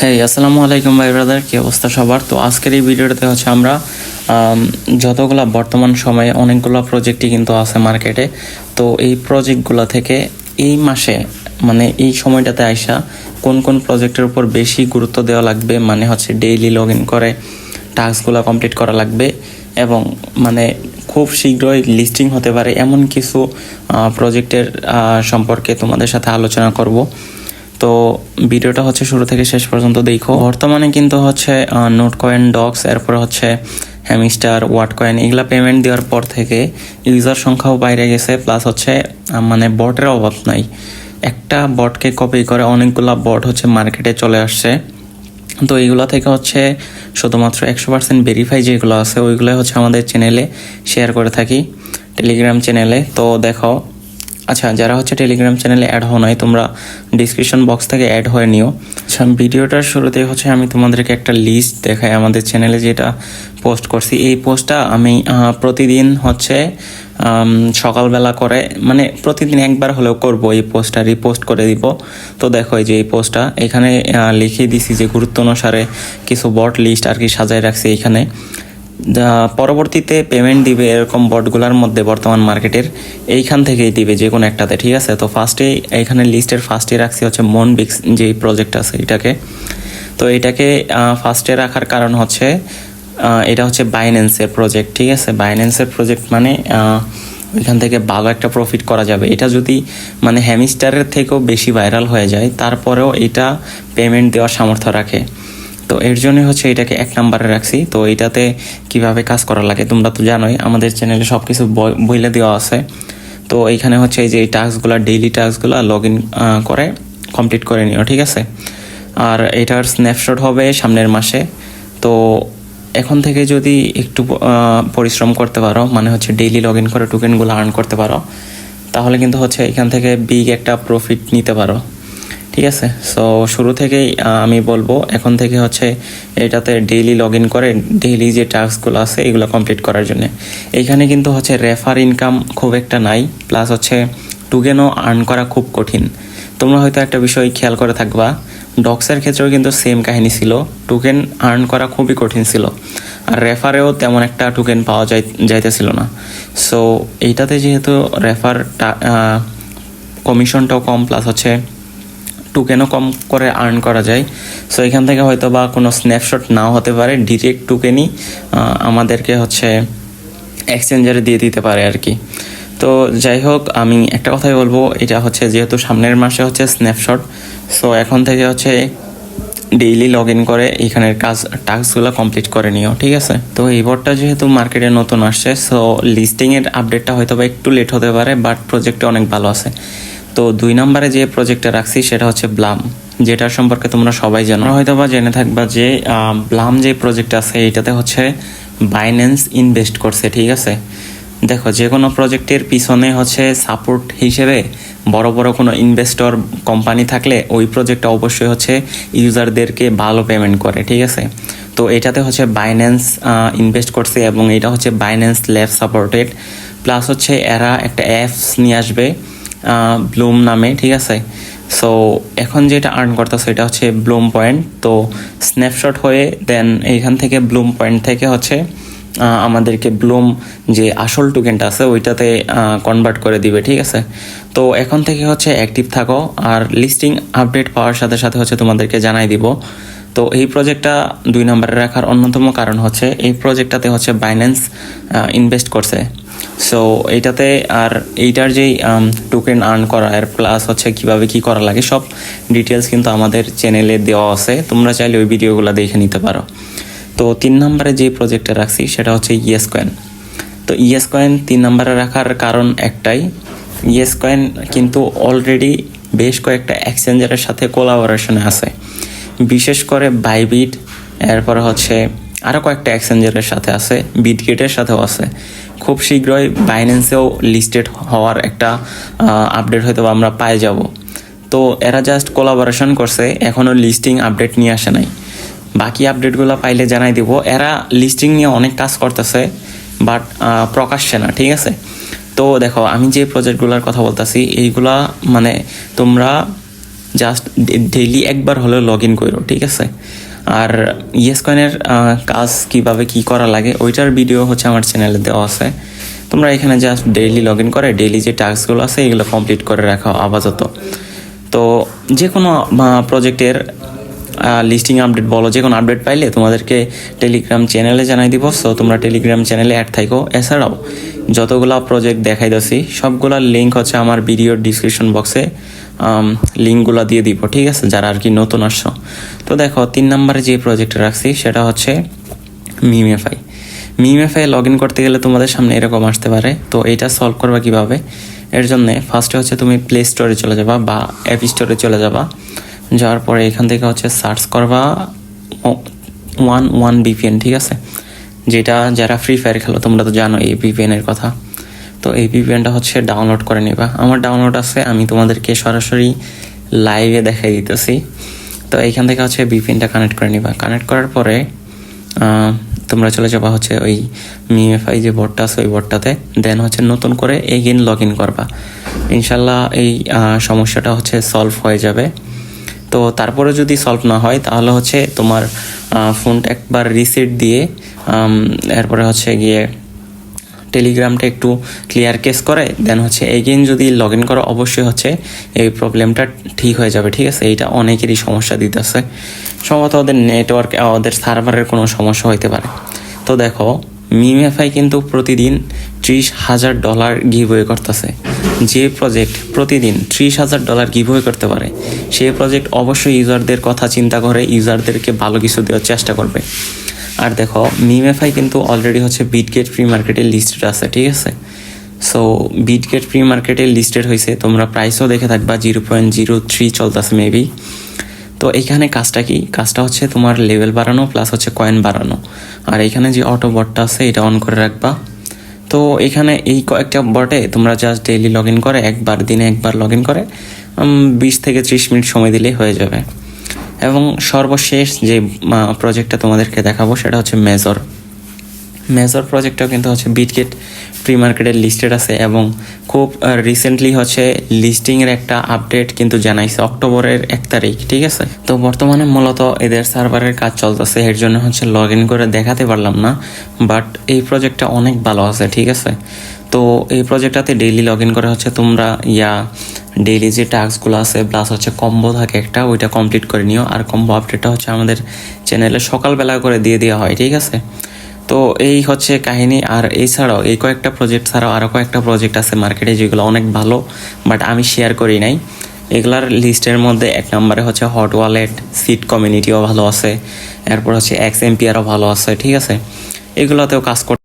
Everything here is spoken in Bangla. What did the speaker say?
হ্যাঁ, আসসালামু আলাইকুম ভাই ব্রাদার, কি অবস্থা সবার? তো আজকের এই ভিডিওটাতে হচ্ছে আমরা যতগুলা বর্তমান সময়ে অনেকগুলো প্রজেক্টই কিন্তু আছে মার্কেটে। তো এই প্রজেক্টগুলো থেকে এই মাসে মানে এই সময়টাতে আইসা কোন কোন প্রজেক্টের উপর বেশি গুরুত্ব দেওয়া লাগবে, মানে হচ্ছে ডেইলি লগ ইন করে টাস্কগুলো কমপ্লিট করা লাগবে এবং মানে খুব শীঘ্রই লিস্টিং হতে পারে এমন কিছু প্রজেক্টের সম্পর্কে তোমাদের সাথে আলোচনা করব। তো ভিডিওটা হচ্ছে শুরু থেকে শেষ পর্যন্ত দেখো। বর্তমানে কিন্তু হচ্ছে নোট কয়েন, ডক্স, এরপর হচ্ছে হ্যামিস্টার, ওয়াট কয়েন, এগুলা পেমেন্ট দেওয়ার পর থেকে ইউজার সংখ্যাও বাইরে গেছে, প্লাস হচ্ছে মানে বটের অভাব নাই। একটা বটকে কপি করে অনেকগুলা বট হচ্ছে মার্কেটে চলে আসছে। তো এইগুলা থেকে হচ্ছে শুধুমাত্র 100% ভেরিফাই যেগুলো আছে ওইগুলো হচ্ছে আমাদের চ্যানেলে শেয়ার করে থাকি, টেলিগ্রাম চ্যানেলে। তো দেখো, আচ্ছা যারা হচ্ছে টেলিগ্রাম চ্যানেলে অ্যাড হও নাই, তোমরা ডিসক্রিপশন বক্স থেকে অ্যাড হয়ে নিও। আচ্ছা, ভিডিওটার শুরুতেই হচ্ছে আমি তোমাদেরকে একটা লিস্ট দেখাই আমাদের চ্যানেলে যেটা পোস্ট করছি। এই পোস্টটা আমি প্রতিদিন হচ্ছে সকালবেলা করে, মানে প্রতিদিন একবার হলেও করব, এই পোস্টটা রিপোস্ট করে দিব। তো দেখো এই যে এই পোস্টটা এখানে লিখে দিছি যে গুরুত্ব অনুসারে কিছু বট লিস্ট আর কি সাজায় রাখছি এখানে। পরবর্তীতে পেমেন্ট দিবে এরকম বটগুলোর মধ্যে বর্তমান মার্কেটের এইখান থেকেই দিবে যে কোনো একটাতে, ঠিক আছে? তো ফার্স্টেই এখানে লিস্টের ফার্স্টে রাখছি হচ্ছে মনবিক্স যে প্রজেক্ট আছে এটাকে। তো এটাকে ফার্স্টে রাখার কারণ হচ্ছে এটা হচ্ছে বাইন্যান্সের প্রজেক্ট, ঠিক আছে? বাইন্যান্সের প্রজেক্ট মানে এখান থেকে ভালো একটা প্রফিট করা যাবে। এটা যদি মানে হ্যামিস্টারের থেকেও বেশি ভাইরাল হয়ে যায়, তারপরেও এটা পেমেন্ট দেওয়ার সামর্থ্য রাখে। তো এর জন্যই হচ্ছে এটাকে 1 নম্বরে রাখছি। তো এটাতে কিভাবে কাজ করা লাগে তোমরা তো জানোই, আমাদের চ্যানেলে সব কিছু বইলে দেওয়া আছে। তো এইখানে হচ্ছে এই যে এই টাস্কগুলো, ডেইলি টাস্কগুলো লগ ইন করে কমপ্লিট করে নিও, ঠিক আছে? আর এটার স্ন্যাপশট হবে সামনের মাসে। তো এখন থেকে যদি একটু পরিশ্রম করতে পারো, মানে হচ্ছে ডেইলি লগ ইন করে টোকেনগুলো আর্ন করতে পারো, তাহলে কিন্তু হচ্ছে এখান থেকে বিগ একটা প্রফিট নিতে পারো, ঠিক আছে? সো শুরু থেকেই আমি বলবো এখন থেকে হচ্ছে এটাতে ডেইলি লগ ইন করে ডেইলি যে টাস্কগুলো আছে এগুলো কমপ্লিট করার জন্য। এইখানে কিন্তু হচ্ছে রেফার ইনকাম খুব একটা নাই, প্লাস হচ্ছে টোকেনও আর্ন করা খুব কঠিন। তোমরা হয়তো একটা বিষয় খেয়াল করে থাকবা, ডক্সের ক্ষেত্রেও কিন্তু সেম কাহিনী ছিল, টোকেন আর্ন করা খুবই কঠিন ছিল, আর রেফারেও তেমন একটা টোকেন পাওয়া যাইতেছিল না। সো এইটাতে যেহেতু রেফার কমিশনটাও কম, প্লাস হচ্ছে টোকেনও কম করে আর্ন করা যায়। সো এখান থেকে হয়তো বা কোনো স্ন্যাপশট নাও হতে পারে, ডিরেক্ট টোকেনই আমাদেরকে হচ্ছে এক্সচেঞ্জারে দিয়ে দিতে পারে আর কি। তো যাই হোক, আমি একটা কথাই বলবো, এটা হচ্ছে যেহেতু সামনের মাসে হচ্ছে স্ন্যাপশট, সো এখন থেকে হচ্ছে ডেইলি লগ ইন করে এখানের টাস্কগুলো কমপ্লিট করে নিও, ঠিক আছে? তো এই বটটা যেহেতু মার্কেটে নতুন আসছে, সো লিস্টিংয়ের আপডেটটা হয়তো বা একটু লেট হতে পারে, বাট প্রজেক্টটা অনেক ভালো আছে। তো 2 নম্বরে যে প্রজেক্টটা রাখছি সেটা হচ্ছে ব্লাম, যেটার সম্পর্কে তোমরা সবাই জানো, হয়তো বা জেনে থাকবা যে ব্লাম যে প্রজেক্ট আছে এটাতে হচ্ছে বাইন্যান্স ইনভেস্ট করছে, ঠিক আছে? দেখো, যে কোনো প্রজেক্টের পিছনে হচ্ছে সাপোর্ট হিসেবে বড় বড় কোনো ইনভেস্টর কোম্পানি থাকলে ওই প্রজেক্টটা অবশ্যই হচ্ছে ইউজারদেরকে ভালো পেমেন্ট করে, ঠিক আছে? তো এটাতে হচ্ছে বাইন্যান্স ইনভেস্ট করছে এবং এটা হচ্ছে বাইন্যান্স ল্যাব সাপোর্টেড, প্লাস হচ্ছে এরা একটা অ্যাপস নিয়ে আসবে ব্লুম নামে, ঠিক আছে? সো এখন যেটা আর্ন করতেছে এটা হচ্ছে ব্লুম পয়েন্ট। তো স্ন্যাপশট হয়ে দেন এইখান থেকে ব্লুম পয়েন্ট থেকে হচ্ছে আমাদেরকে ব্লুম যে আসল টোকেনটা আছে ওইটাতে কনভার্ট করে দিবে, ঠিক আছে? তো এখন থেকে হচ্ছে অ্যাক্টিভ থাকো, আর লিস্টিং আপডেট পাওয়ার সাথে সাথে হচ্ছে তোমাদেরকে জানাই দিব। তো এই প্রজেক্টটা 2 নম্বরে রাখার অন্যতম কারণ হচ্ছে এই প্রজেক্টটাতে হচ্ছে বাইন্যান্স ইনভেস্ট করছে। সো এইটাতে আর এইটার যেই টোকেন আর্ন করা আর প্লাস হচ্ছে কীভাবে কী করা লাগে সব ডিটেলস কিন্তু আমাদের চ্যানেলে দেওয়া আছে, তোমরা চাইলে ওই ভিডিওগুলো দেখে নিতে পারো। তো 3 নম্বরে যে প্রজেক্টটা রাখছি সেটা হচ্ছে ইয়েস কয়েন। তো ইয়েস কয়েন 3 নম্বরে রাখার কারণ একটাই, ইয়েস কয়েন কিন্তু অলরেডি বেশ কয়েকটা এক্সচেঞ্জারের সাথে কোলাবোরেশনে আছে, বিশেষ করে বাইবিট, এরপরে হচ্ছে আরও কয়েকটা এক্সচেঞ্জারের সাথে আছে, বিটগেটের সাথেও আছে। খুব শীঘ্রই বাইন্যান্সেও লিস্টেড হওয়ার একটা আপডেট হয়তো আমরা পাই যাব। তো এরা জাস্ট কোলাবোরেশন করছে, এখনও লিস্টিং আপডেট নিয়ে আসে নাই। বাকি আপডেটগুলো পাইলে জানাই দিব। এরা লিস্টিং নিয়ে অনেক কাজ করতেছে, বাট প্রকাশ্যে না, ঠিক আছে? তো দেখো, আমি যে প্রজেক্টগুলোর কথা বলতেছি এইগুলা মানে তোমরা জাস্ট ডেইলি একবার হলেও লগ ইন করো, ঠিক আছে। আর ইয়েস কয়েনের কাজ কিভাবে কি করা লাগে ওইটার ভিডিও হচ্ছে আমার চ্যানেলে দেওয়া আছে। তোমরা এখানে জাস্ট ডেইলি লগ ইন করে ডেইলি যে টাস্কগুলো আছে এগুলো কমপ্লিট করে রাখো আপাতত। তো যে কোনো প্রজেক্টের লিস্টিং আপডেট বলো, যে কোনো আপডেট পাইলে তোমাদেরকে টেলিগ্রাম চ্যানেলে জানাই দিব। সো তোমরা টেলিগ্রাম চ্যানেলে অ্যাড থাকো। এছাড়াও যতগুলো প্রজেক্ট দেখাই দিচ্ছি সবগুলোর লিঙ্ক হচ্ছে আমার ভিডিওর ডিসক্রিপশন বক্সে লিঙ্কগুলো দিয়ে দিব, ঠিক আছে, যারা আর কি নতুন আসছো। তো দেখো 3 নম্বরে যে প্রজেক্ট রাখছি সেটা হচ্ছে মিমেফাই। মিমেফাই লগ ইন করতে গেলে তোমাদের সামনে এরকম আসতে পারে। তো এটা সলভ করবা কীভাবে, এর জন্য ফার্স্টে হচ্ছে তুমি প্লে স্টোরে চলে যাবা বা অ্যাপ স্টোরে চলে যাবা। যাওয়ার পরে এখান থেকে হচ্ছে সার্চ করবা 11 VPN, ঠিক আছে, যেটা যারা ফ্রি ফায়ার খেলো তোমরা তো জানো এই ভিপিএনের কথা। তো এই ভিপিএনটা হচ্ছে ডাউনলোড করে নিবা। আমার ডাউনলোড আছে, আমি তোমাদেরকে সরাসরি লাইভে দেখাই দিতেছি। তো এইখান থেকে হচ্ছে ভিপিএনটা কানেক্ট করে নিবা। কানেক্ট করার পরে তোমরা চলে যাবা হচ্ছে ওই মিএফআই যে বটটা আছে ওই বটটাতে। দেন হচ্ছে নতুন করে এগেইন লগ ইন করবা। ইনশাল্লাহ এই সমস্যাটা হচ্ছে সলভ হয়ে যাবে। তো তারপরে যদি সলভ না হয় তাহলে হচ্ছে তোমার ফোনটা একবার রিসেট দিয়ে এরপরে হচ্ছে গিয়ে টেলিগ্রামটা একটু ক্লিয়ার কেস করে দেন হচ্ছে এগেইন যদি লগ ইন করো অবশ্যই হচ্ছে এই প্রবলেমটা ঠিক হয়ে যাবে, ঠিক আছে। এইটা অনেকেরই সমস্যা দিতেছে, সম্ভবত ওদের নেটওয়ার্ক ওদের সার্ভারের কোনো সমস্যা হইতে পারে। তো দেখো মিমেফাই কিন্তু প্রতিদিন $30,000 গিভওয়ে করতেছে। যে প্রজেক্ট প্রতিদিন $30,000 গিভওয়ে করতে পারে সেই প্রজেক্ট অবশ্যই ইউজারদের কথা চিন্তা করে ইউজারদেরকে ভালো কিছু দেওয়ার চেষ্টা করবে। আর দেখো মিমেফাই কিন্তু অলরেডি হচ্ছে বিটগেট ফ্রি মার্কেটে লিস্টেড আছে, ঠিক আছে। সো বিটগেট ফ্রি মার্কেটে লিস্টেড হয়েছে, তোমরা প্রাইসও দেখে থাকবা 0.03 চলতেছে মেবি। তো এইখানে কাজটা কি, কাজটা হচ্ছে তোমার লেভেল বাড়ানো প্লাস হচ্ছে কয়েন বাড়ানো। আর এখানে যে অটো বটটা আছে এটা অন করে রাখবা। তো এখানে এই কয়েকটা বটে তোমরা জাস্ট ডেইলি লগ ইন করে দিনে একবার লগ ইন করে 20 থেকে 30 মিনিট সময় দিলেই হয়ে যাবে। এবং সর্বশেষ যে প্রজেক্টটা তোমাদেরকে দেখাবো সেটা হচ্ছে মেজর প্রজেক্টটাও কিন্তু হচ্ছে বিটগেট প্রি মার্কেটের লিস্টেড আছে এবং খুব রিসেন্টলি হচ্ছে লিস্টিংয়ের একটা আপডেট কিন্তু জানাইছে অক্টোবরের 1 তারিখ, ঠিক আছে। তো বর্তমানে মূলত এদের সার্ভারের কাজ চলতেছে, এর জন্য হচ্ছে লগ ইন করে দেখাতে পারলাম না, বাট এই প্রজেক্টটা অনেক ভালো আছে, ঠিক আছে। তো এই প্রজেক্টটাতে ডেইলি লগ ইন করে হচ্ছে তোমরা ডেইলি যে টাস্কগুলো আছে প্লাস হচ্ছে কম্বো থাকে একটা, ওইটা কমপ্লিট করে নিও। আর কম্বো আপডেটটা হচ্ছে আমাদের চ্যানেলে সকালবেলা করে দিয়ে দেওয়া হয়, ঠিক আছে। তো এই হচ্ছে কাহিনী। আর এছাড়াও এই কয়েকটা প্রজেক্ট ছাড়াও আরও কয়েকটা প্রজেক্ট আছে মার্কেটে যেগুলো অনেক ভালো, বাট আমি শেয়ার করি নাই। এগুলার লিস্টের মধ্যে 1 নম্বরে হচ্ছে হট ওয়ালেট, সিট কমিউনিটিও ভালো আছে, এরপর হচ্ছে XMPRও ভালো আছে, ঠিক আছে। এগুলোতেও কাজ